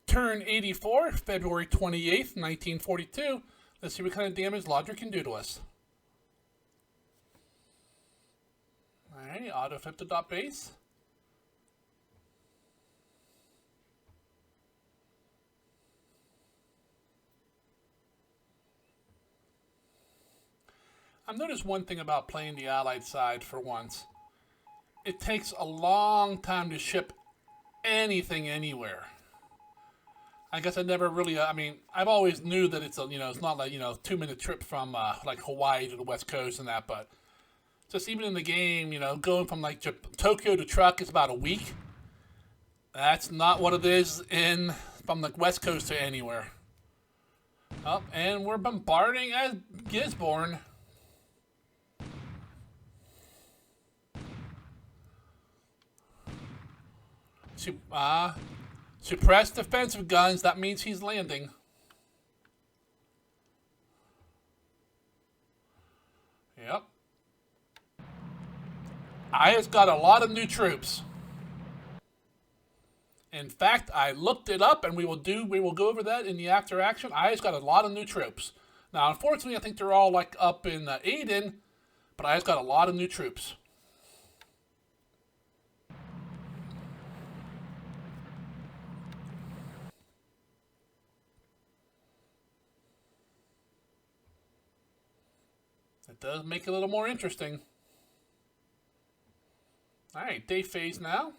Turn 84, February 28th, 1942. Let's see what kind of damage Lodrik can do to us. Alright, auto flip the dot base. I've noticed one thing about playing the Allied side for once. It takes a long time to ship anything anywhere. I guess I never really, I mean, I've always knew that it's a, it's not like, 2-minute trip from like Hawaii to the West Coast and that, but just even in the game, going from like Tokyo to truck is about a week. That's not what it is from the West Coast to anywhere. Oh, and we're bombarding at Gisborne. Suppress defensive guns, that means he's landing. Yep. I just got a lot of new troops. In fact, I looked it up and we will go over that in the after action. I just got a lot of new troops. Now, unfortunately, I think they're all like up in Aden, but I just got a lot of new troops. It does make it a little more interesting. Alright, day phase now.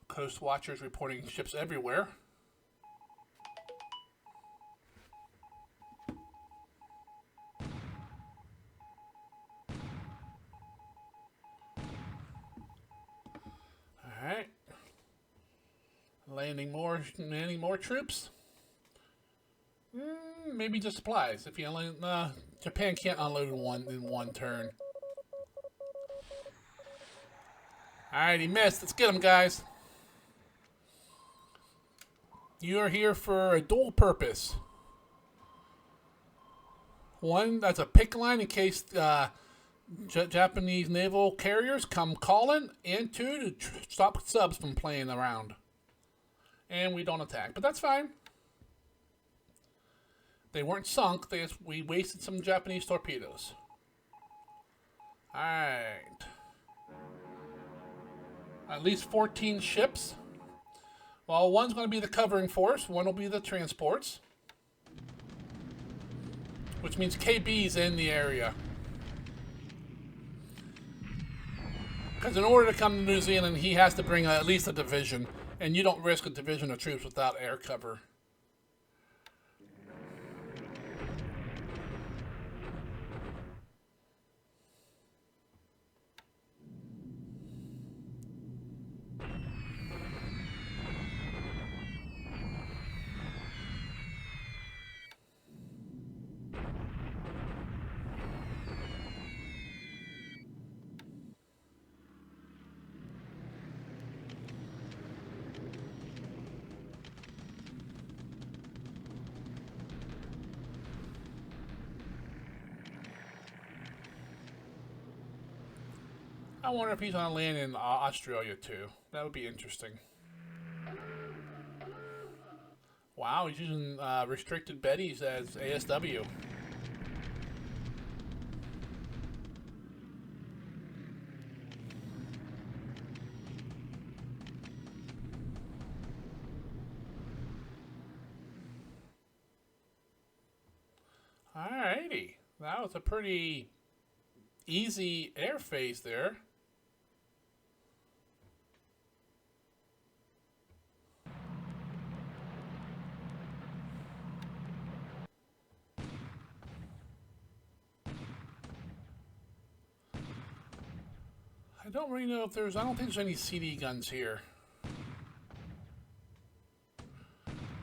Coast Watchers reporting ships everywhere. Alright. Landing more troops. Maybe just supplies. If you Japan can't unload in one turn. Alright, he missed. Let's get him, guys. You are here for a dual purpose. One, that's a pick line in case Japanese naval carriers come calling, and two, to stop subs from playing around. And we don't attack, but that's fine. They weren't sunk, we wasted some Japanese torpedoes. Alright. At least 14 ships. Well, one's going to be the covering force, one will be the transports. Which means KB's in the area. Because in order to come to New Zealand, he has to bring at least a division. And you don't risk a division of troops without air cover. I wonder if he's on land in Australia too. That would be interesting. Wow, he's using restricted Bettys as ASW. Alrighty. That was a pretty easy air phase there. I don't really know if I don't think there's any CD guns here.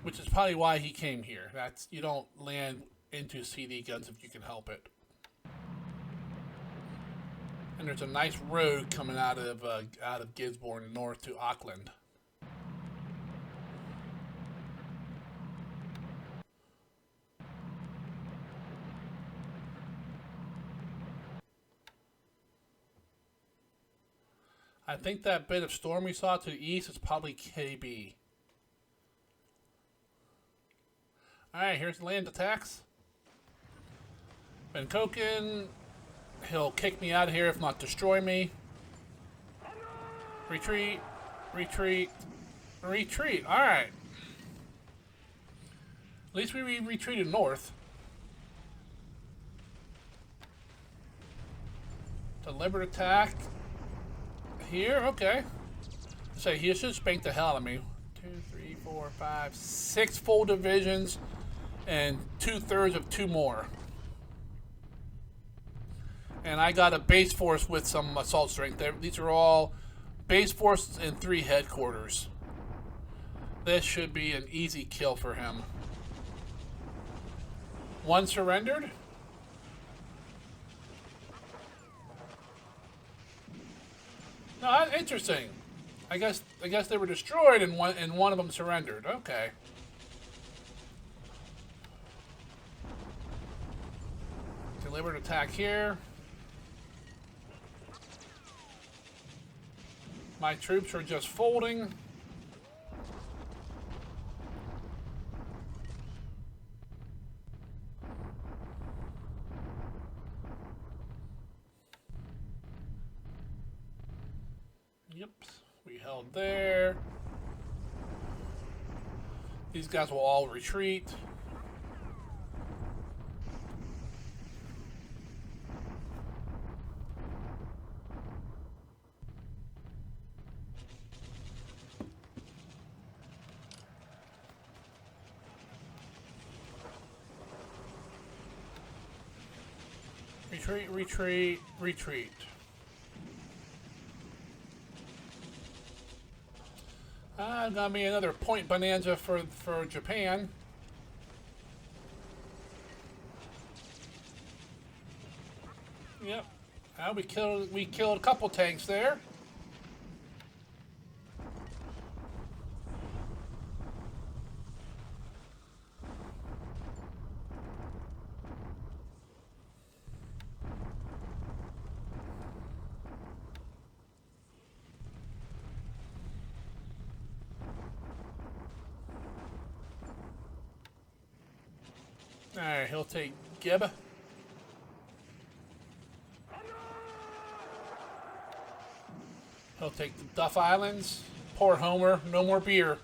Which is probably why he came here. You don't land into CD guns if you can help it. And there's a nice road coming out of Gisborne north to Auckland. I think that bit of storm we saw to the east is probably KB. Alright, here's the land attacks. Ben Koken. He'll kick me out of here if not destroy me. Retreat. Retreat. Retreat. Alright. At least we retreated north. Deliberate attack. Here, okay. So he should spank the hell out of me. 2, 3, 4, 5, 6 full divisions and 2/3 of 2 more. And I got a base force with some assault strength. These are all base force and 3 headquarters. This should be an easy kill for him. 1 surrendered. No, that's interesting. I guess they were destroyed and one of them surrendered. Okay. Deliberate attack here. My troops are just folding. Yep, we held there. These guys will all retreat. Retreat, retreat, retreat. Gonna be another point bonanza for Japan. Yep. We killed a couple tanks there. Alright, he'll take Gib. He'll take the Duff Islands. Poor Homer, no more beer.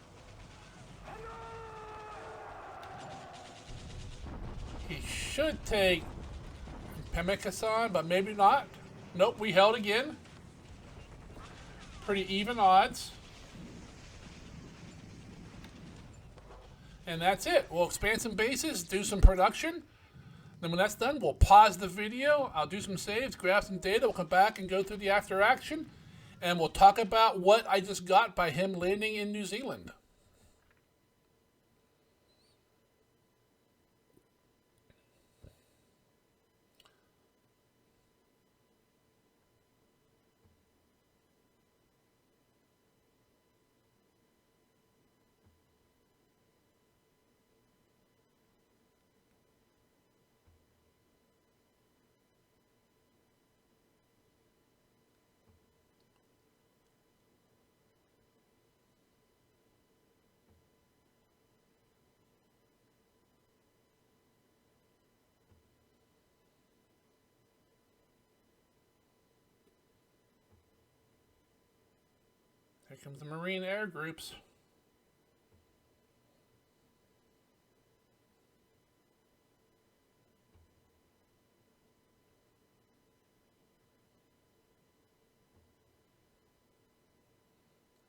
He should take Pemekasan, but maybe not. Nope, we held again. Pretty even odds. And that's it. We'll expand some bases, do some production. Then when that's done, we'll pause the video. I'll do some saves, grab some data. We'll come back and go through the after action. And we'll talk about what I just got by him landing in New Zealand. Here comes the Marine Air Groups.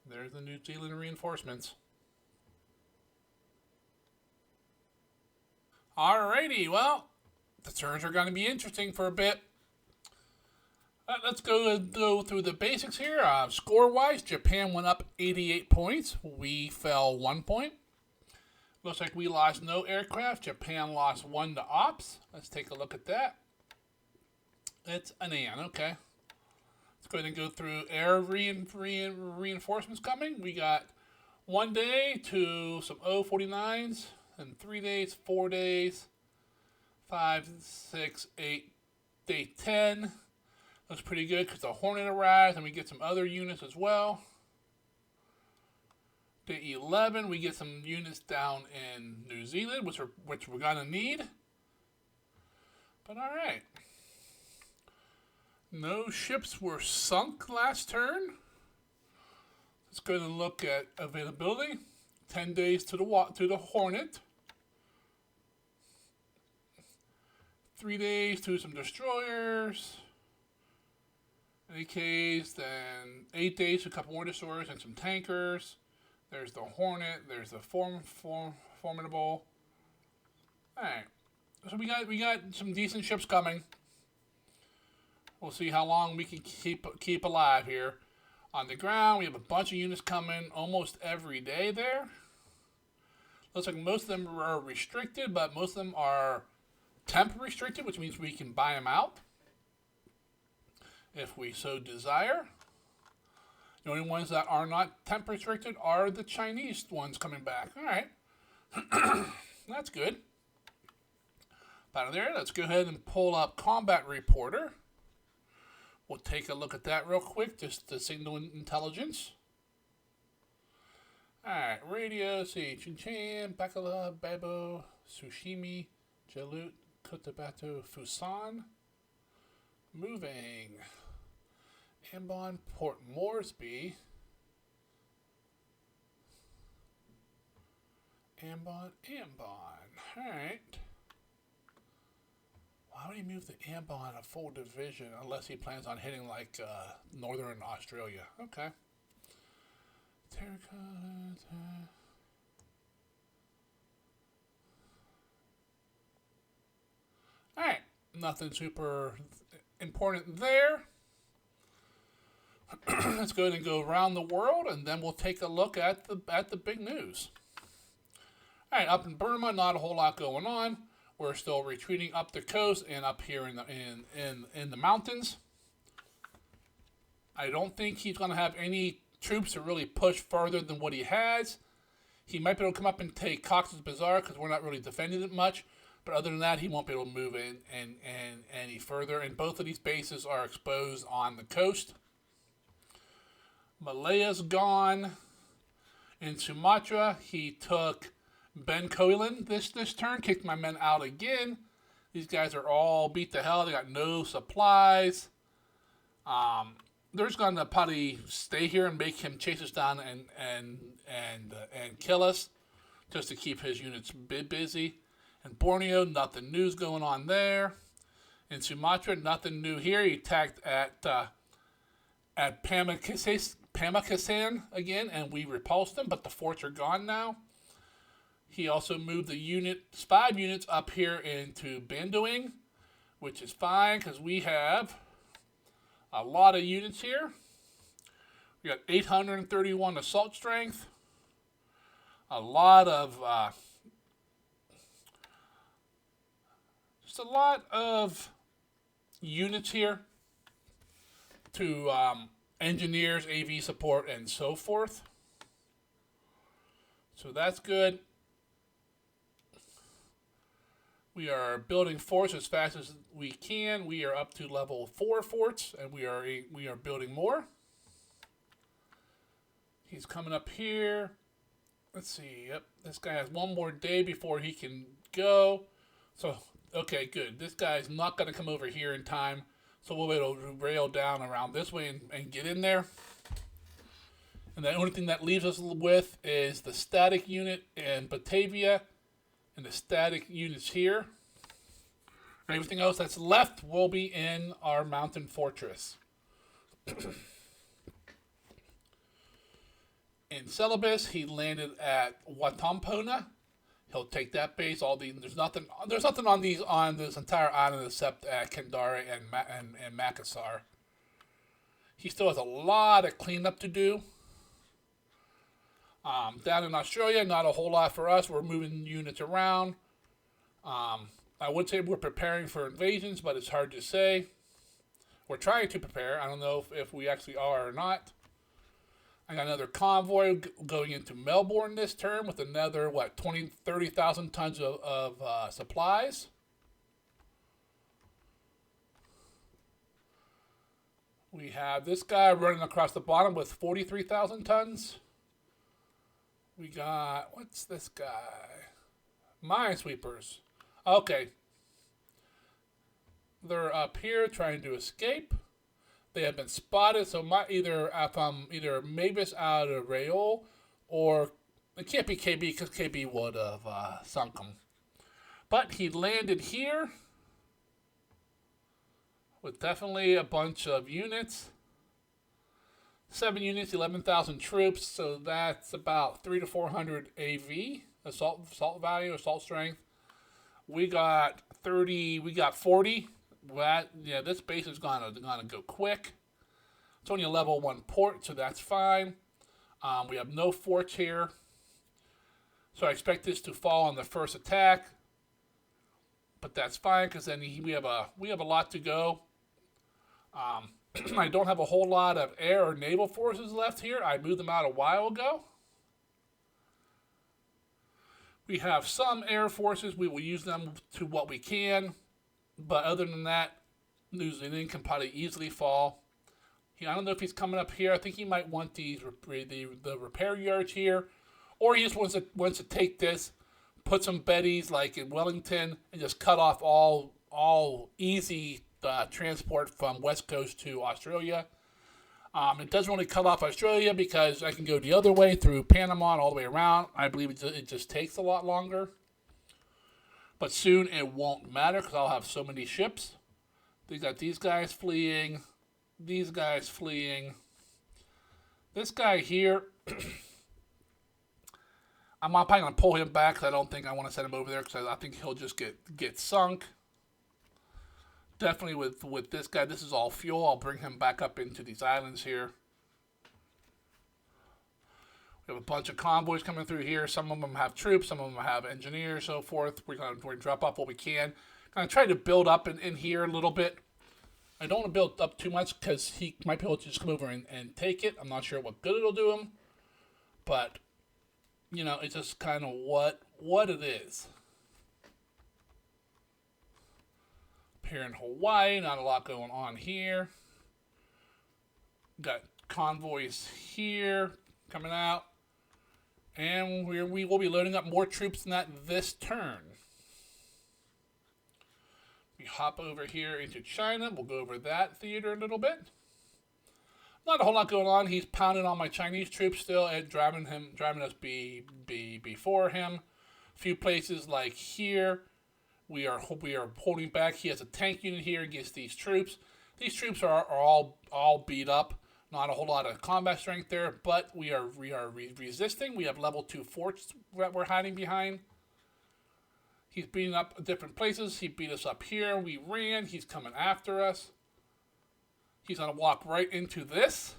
There's the New Zealand reinforcements. Alrighty, well, the turns are going to be interesting for a bit. Let's go through the basics here. Score-wise, Japan went up 88 points. We fell 1 point. Looks like we lost no aircraft. Japan lost 1 to ops. Let's take a look at that. It's an AN, okay. Let's go ahead and go through air reinforcements coming. We got 1 day to some O-49s, and 3 days, 4 days, 5, 6, 8, day 10. Looks pretty good because the Hornet arrives and we get some other units as well. Day 11, we get some units down in New Zealand, which we're gonna need. But all right. No ships were sunk last turn. Let's go and look at availability. 10 days to the Hornet. 3 days to some destroyers. AKs, then 8 days to a couple more destroyers and some tankers. There's the Hornet. There's the Formidable. All right. So we got some decent ships coming. We'll see how long we can keep alive here. On the ground, we have a bunch of units coming almost every day there. Looks like most of them are restricted, but most of them are temp restricted, which means we can buy them out if we so desire. The only ones that are not temp restricted are the Chinese ones coming back. All right. That's good. Out of there, let's go ahead and pull up Combat Reporter. We'll take a look at that real quick, just the signal intelligence. Alright, radio, see, Chinchan, Bacala, Babo, Sushimi, Jalut, Cotabato, Fusan. Moving. Ambon, Port Moresby. Ambon. Alright. Why would he move the Ambon a full division unless he plans on hitting like Northern Australia? Okay. Terracotta. Alright. Nothing super important there. Let's go ahead and go around the world and then we'll take a look at the big news. Alright, up in Burma, not a whole lot going on. We're still retreating up the coast and up here in the mountains. I don't think he's going to have any troops to really push further than what he has. He might be able to come up and take Cox's Bazaar because we're not really defending it much. But other than that, he won't be able to move in any further. And both of these bases are exposed on the coast. Malaya's gone. In Sumatra, he took Ben Coilan this turn, kicked my men out again. These guys are all beat to hell. They got no supplies. They're just gonna probably stay here and make him chase us down and kill us, just to keep his units busy. In Borneo, nothing new's going on there. In Sumatra, nothing new here. He attacked at Pamakasan again, and we repulsed them, but the forts are gone now. He also moved the 5 units up here into Bandoing, which is fine because we have a lot of units here. We got 831 assault strength, a lot of just a lot of units here to engineers, AV support, and so forth. So that's good. We are building forts as fast as we can. We are up to level 4 forts, and we are building more. He's coming up here. Let's see. Yep, this guy has one more day before he can go. So, okay, good. This guy's not going to come over here in time, so we'll be able to rail down around this way and get in there. And the only thing that leaves us with is the static unit in Batavia and the static units here. Everything else that's left will be in our mountain fortress. In Celebes, he landed at Watampona. He'll take that base. There's nothing on this entire island except at Kendari and Makassar. He still has a lot of cleanup to do. Down in Australia, not a whole lot for us. We're moving units around. I would say we're preparing for invasions, but it's hard to say. We're trying to prepare. I don't know if we actually are or not. I got another convoy going into Melbourne this term with another, 30,000 tons of supplies. We have this guy running across the bottom with 43,000 tons. We got, what's this guy? Minesweepers. Okay. They're up here trying to escape. They have been spotted, so either Mavis out of Rayoul, or it can't be KB because KB would have sunk him. But he landed here with definitely a bunch of units. 7 units, 11,000 troops, so that's about 300 to 400 AV, assault value, assault strength. We got 30, we got 40. Yeah, this base is gonna go quick. It's only a level 1 port, so that's fine. We have no forts here, so I expect this to fall on the first attack. But that's fine because then we have a lot to go. I don't have a whole lot of air or naval forces left here. I moved them out a while ago. We have some air forces. We will use them to what we can. But other than that, New Zealand can probably easily fall. I don't know if he's coming up here. I think he might want the repair yards here. Or he just wants to take this, put some Bettys like in Wellington, and just cut off all easy transport from West Coast to Australia. It doesn't really cut off Australia because I can go the other way through Panama and all the way around. I believe it just takes a lot longer. But soon it won't matter because I'll have so many ships. They got these guys fleeing. These guys fleeing. This guy here, I'm probably going to pull him back because I don't think I want to send him over there because I think he'll just get sunk. Definitely with this guy, this is all fuel. I'll bring him back up into these islands here. We have a bunch of convoys coming through here. Some of them have troops, some of them have engineers, so forth. We're going to drop off what we can. Going to try to build up in here a little bit. I don't want to build up too much because he might be able to just come over and take it. I'm not sure what good it'll do him. But, it's just kind of what it is. Here in Hawaii, not a lot going on here. Got convoys here coming out. And we will be loading up more troops than that this turn. We hop over here into China. We'll go over that theater a little bit. Not a whole lot going on. He's pounding on my Chinese troops still and driving us before him. A few places like here. We are holding back. He has a tank unit here against these troops. These troops are all beat up. Not a whole lot of combat strength there, but we are resisting. We have level 2 forts that we're hiding behind. He's beating up different places. He beat us up here. We ran. He's coming after us. He's going to walk right into this.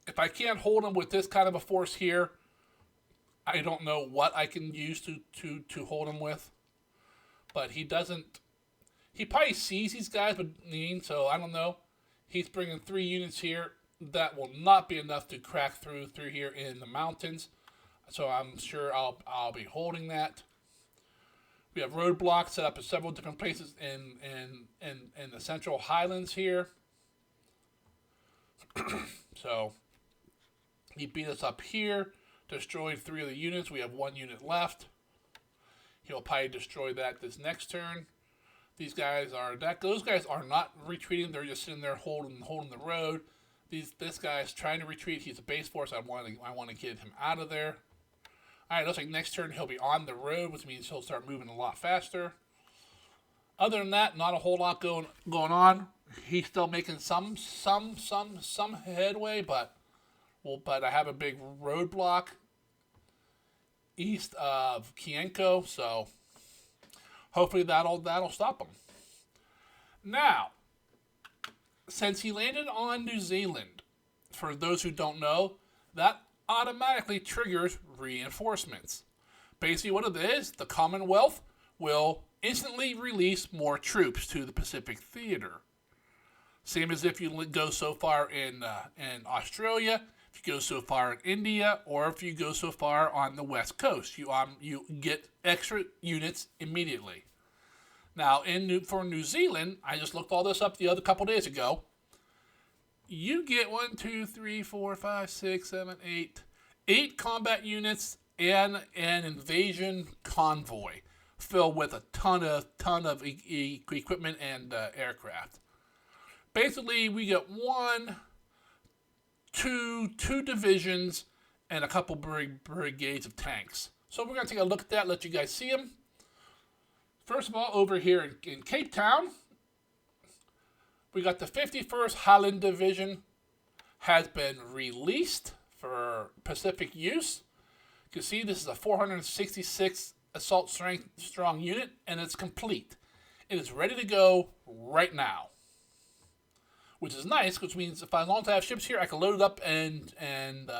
If I can't hold him with this kind of a force here, I don't know what I can use to hold him with. But he doesn't. He probably sees these guys, but so I don't know. He's bringing 3 units here. That will not be enough to crack through here in the mountains. So I'm sure I'll be holding that. We have roadblocks set up at several different places in the Central Highlands here. So he beat us up here. Destroyed 3 of the units. We have 1 unit left. He'll probably destroy that this next turn. Those guys are not retreating. They're just sitting there holding the road. This guy's trying to retreat. He's a base force. I want to get him out of there. All right, looks like next turn he'll be on the road, which means he'll start moving a lot faster. Other than that, not a whole lot going on. He's still making some headway, but I have a big roadblock east of Kienko, so hopefully that'll stop him. Now, since he landed on New Zealand, for those who don't know, that automatically triggers reinforcements. Basically what it is, the Commonwealth will instantly release more troops to the Pacific Theater. Same as if you go so far in Australia, if you go so far in India, or if you go so far on the West Coast. You get extra units immediately. Now, for New Zealand, I just looked all this up the other couple days ago. you get 1, 2, 3, 4, 5, 6, 7, 8 combat units and an invasion convoy filled with a ton of equipment and aircraft. Basically, we get two divisions and a couple brigades of tanks. So we're going to take a look at that, let you guys see them. First of all, over here in Cape Town, we got the 51st Highland Division has been released for Pacific use. You can see this is a 466 assault strength strong unit, and it's complete. It is ready to go right now, which is nice, which means as long as I have ships here, I can load it up and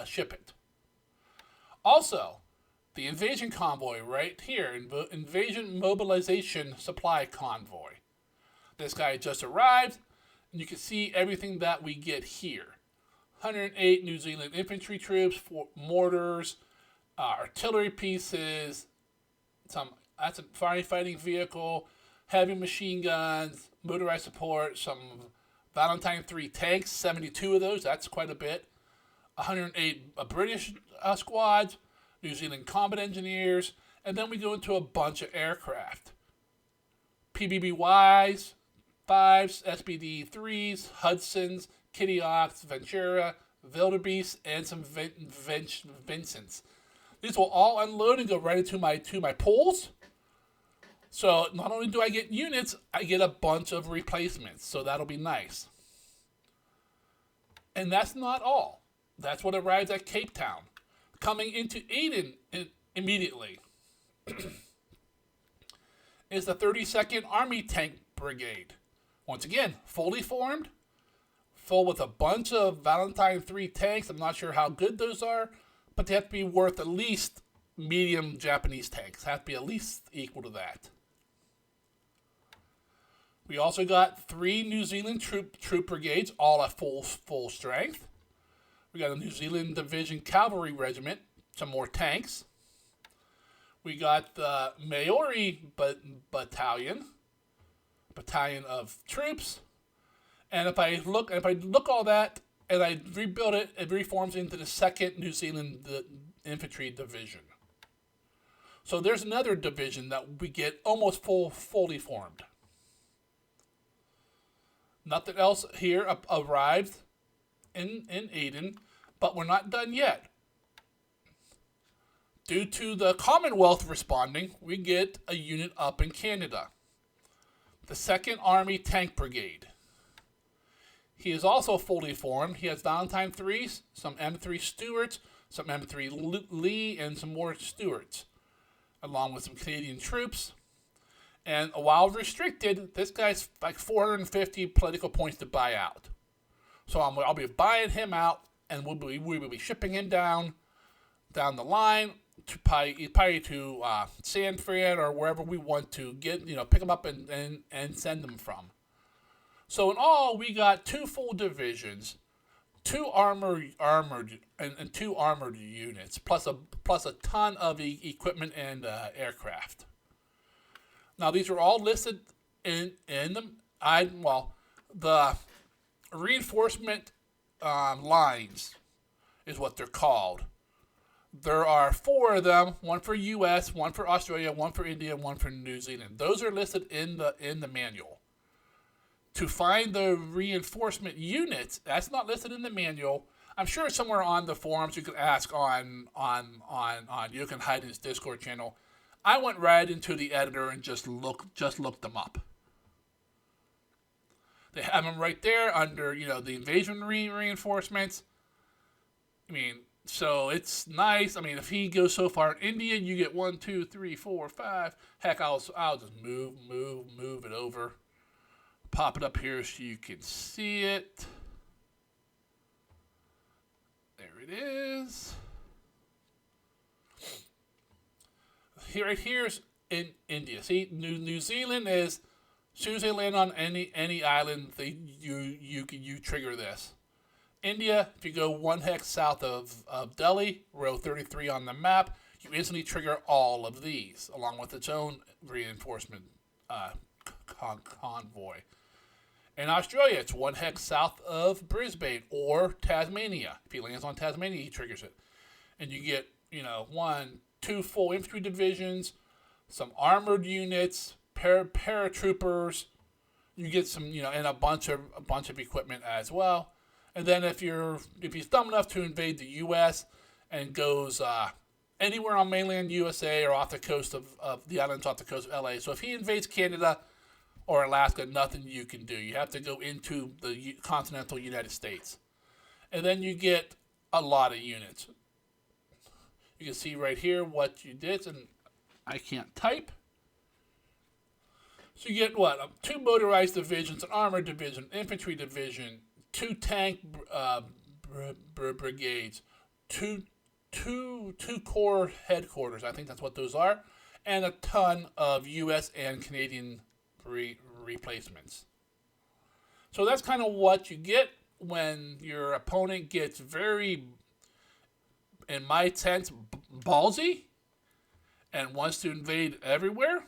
ship it. Also, the invasion convoy right here, invasion mobilization supply convoy. This guy just arrived, and you can see everything that we get here. 108 New Zealand infantry troops, 4 mortars, artillery pieces, that's a firefighting vehicle, heavy machine guns, motorized support, some Valentine 3 tanks, 72 of those, that's quite a bit. 108 British squads, New Zealand combat engineers, and then we go into a bunch of aircraft. PBBYs, 5s, SBD 3s, Hudsons, Kitty Hawks, Ventura, Wildebeest, and some Vincents. These will all unload and go right into my pools. So not only do I get units, I get a bunch of replacements. So that'll be nice. And that's not all. That's what arrives at Cape Town. Coming into Aden immediately is the 32nd Army Tank Brigade. Once again, fully formed, full with a bunch of Valentine 3 tanks. I'm not sure how good those are, but they have to be worth at least medium Japanese tanks. Have to be at least equal to that. We also got 3 New Zealand troop brigades, all at full strength. We got a New Zealand Division Cavalry Regiment, some more tanks. We got the Maori battalion of troops. And if I look all that and I rebuild it, it reforms into the 2nd New Zealand Infantry Division. So there's another division that we get almost fully formed. Nothing else here arrived in Aden, but we're not done yet. Due to the Commonwealth responding, we get a unit up in Canada. The 2nd Army Tank Brigade. He is also fully formed. He has Valentine 3s, some M3 Stuarts, some M3 Lee, and some more Stuarts, along with some Canadian troops. And while restricted, this guy's like 450 political points to buy out. So I'll be buying him out, and we'll be shipping him down the line to probably to San Fran or wherever we want to get, pick him up and send them from. So in all, we got 2 full divisions, 2 armored and 2 armored units, plus a ton of equipment and aircraft. Now these are all listed in the reinforcement lines is what they're called. There are 4 of them, one for U.S., one for Australia, one for India, and one for New Zealand. Those are listed in the manual. To find the reinforcement units, that's not listed in the manual. I'm sure somewhere on the forums you can ask on Jochen Heiden's Discord channel. I went right into the editor and just looked them up. They have them right there under the invasion reinforcements. So it's nice. If he goes so far in India, you get 1, 2, 3, 4, 5. Heck, I'll just move it over. Pop it up here so you can see it. There it is. Here's in India. See, New Zealand is, as soon as they land on any island, you trigger this. India, if you go 1 hex south of Delhi, row 33 on the map, you instantly trigger all of these, along with its own reinforcement convoy. In Australia, it's 1 hex south of Brisbane or Tasmania. If he lands on Tasmania, he triggers it. And you get, 2 full infantry divisions, some armored units, paratroopers. You get some, and a bunch of equipment as well. And then if he's dumb enough to invade the U.S. and goes anywhere on mainland USA or off the coast of the islands off the coast of LA. So if he invades Canada or Alaska, nothing you can do. You have to go into the continental United States. And then you get a lot of units. You can see right here what you did, and I can't type. So you get what? 2 motorized divisions, an armored division, infantry division, 2 tank brigades, two corps headquarters. I think that's what those are, and a ton of U.S. and Canadian replacements. So that's kind of what you get when your opponent gets very, in my sense, ballsy and wants to invade everywhere.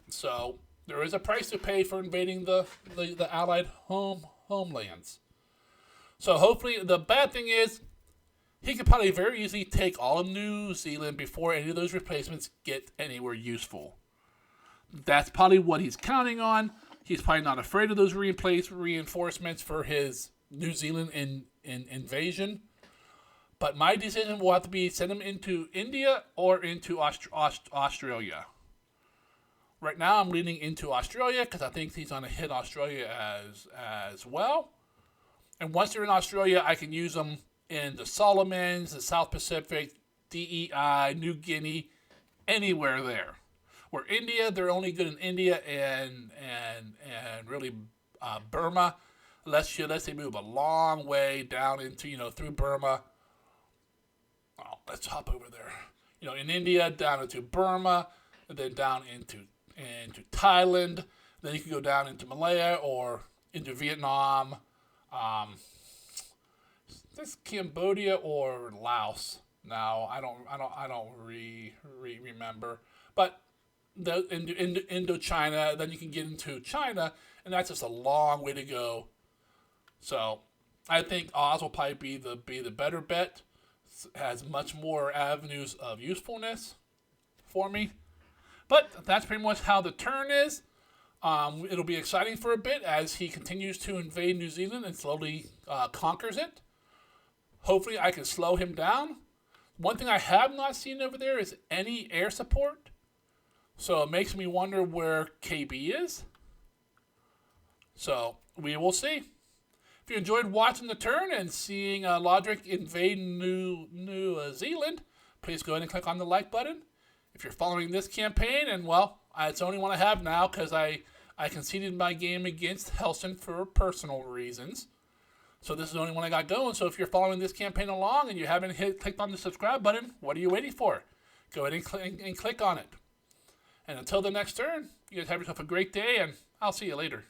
So there is a price to pay for invading the Allied homelands. So hopefully, the bad thing is, he could probably very easily take all of New Zealand before any of those replacements get anywhere useful. That's probably what he's counting on. He's probably not afraid of those reinforcements for his New Zealand invasion. But my decision will have to be send him into India or into Australia. Right now, I'm leaning into Australia because I think he's going to hit Australia as well. And once they're in Australia, I can use them in the Solomons, the South Pacific, DEI, New Guinea, anywhere there. Where India, they're only good in India and really Burma, unless they move a long way down into through Burma. Oh, let's hop over there. In India, down into Burma, and then down into Thailand. Then you can go down into Malaya or into Vietnam. This Cambodia or Laos. Now I don't remember, but the Indochina. Then you can get into China, and that's just a long way to go. So I think Oz will probably be the better bet. Has much more avenues of usefulness for me. But that's pretty much how the turn is. It'll be exciting for a bit as he continues to invade New Zealand and slowly conquers it. Hopefully I can slow him down. One thing I have not seen over there is any air support. So it makes me wonder where KB is. So we will see. If you enjoyed watching the turn and seeing Lodrik invade New Zealand, please go ahead and click on the like button. If you're following this campaign, and it's the only one I have now because I conceded my game against Helson for personal reasons. So this is the only one I got going. So if you're following this campaign along and you haven't clicked on the subscribe button, what are you waiting for? Go ahead and click on it. And until the next turn, you guys have yourself a great day, and I'll see you later.